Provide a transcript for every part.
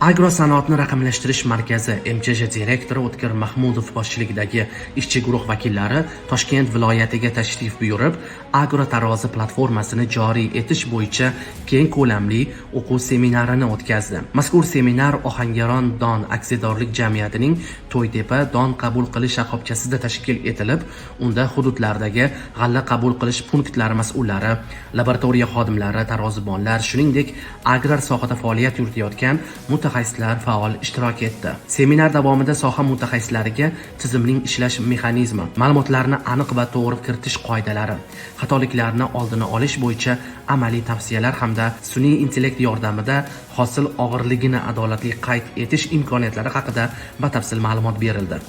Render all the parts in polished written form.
Agrosanoatni raqamlashtirish markazi MChJ direktori O'tkir Mahmudov boshchiligidagi ishchi guruh vakillari Toshkent viloyatiga tashrif buyurib, agrotarozi platformasini joriy etish bo'yicha keng ko'lamli o'quv seminarini o'tkazdi. Mazkur seminar Ohangaron don aksiyadorlik jamiyatining To'ytepa don qabul qilish shoxobchasida tashkil etilib, unda hududlardagi g'alla qabul qilish punktlari mas'ullari, laboratoriya xodimlari, tarozibonlar, shuningdek agrar sohada faoliyat yuritayotgan mutaxassislar faol ishtirok etdi. Seminar davomida soha mutaxassislariga tizimning ishlash mexanizmi, ma'lumotlarni aniq va to'g'ri kiritish qoidalari, xatoliklarni oldini olish bo'yicha amaliy tavsiyalar hamda sun'iy intellekt yordamida hosil og'irligini adolatli qayd etish imkoniyatlari haqida batafsil ma'lumot berildi.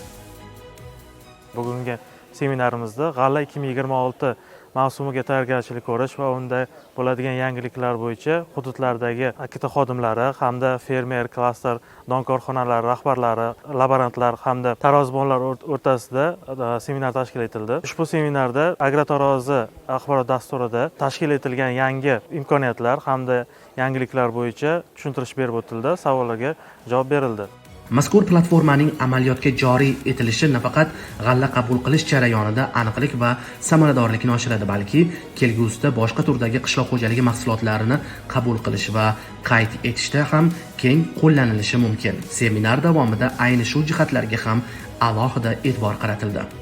Bugungi seminarimizda g'alla 2026 mavsumiga tayyorgarchilik ko'rish va unda bo'ladigan yangiliklar bo'yicha hududlardagi akita xodimlari hamda fermer, klaster, don korxonalari rahbarlari, laborantlar hamda tarozibonlar o'rtasida seminar tashkil etildi. Ushbu seminarda agrotarozi axborot dasturida tashkil etilgan yangi imkoniyatlar hamda yangiliklar bo'yicha tushuntirish berib o'tildi, savollarga javob berildi. Mazkur platformaning amaliyotga joriy etilishi nafaqat g'alla qabul qilish jarayonida aniqlik va samaradorlikni oshiradi, balki kelgusida boshqa turdagi qishloq xo'jaligi mahsulotlarini qabul qilish va qayd etishda ham keng qo'llanilishi mumkin. Seminar davomida ayni shu jihatlarga ham alohida e'tibor qaratildi.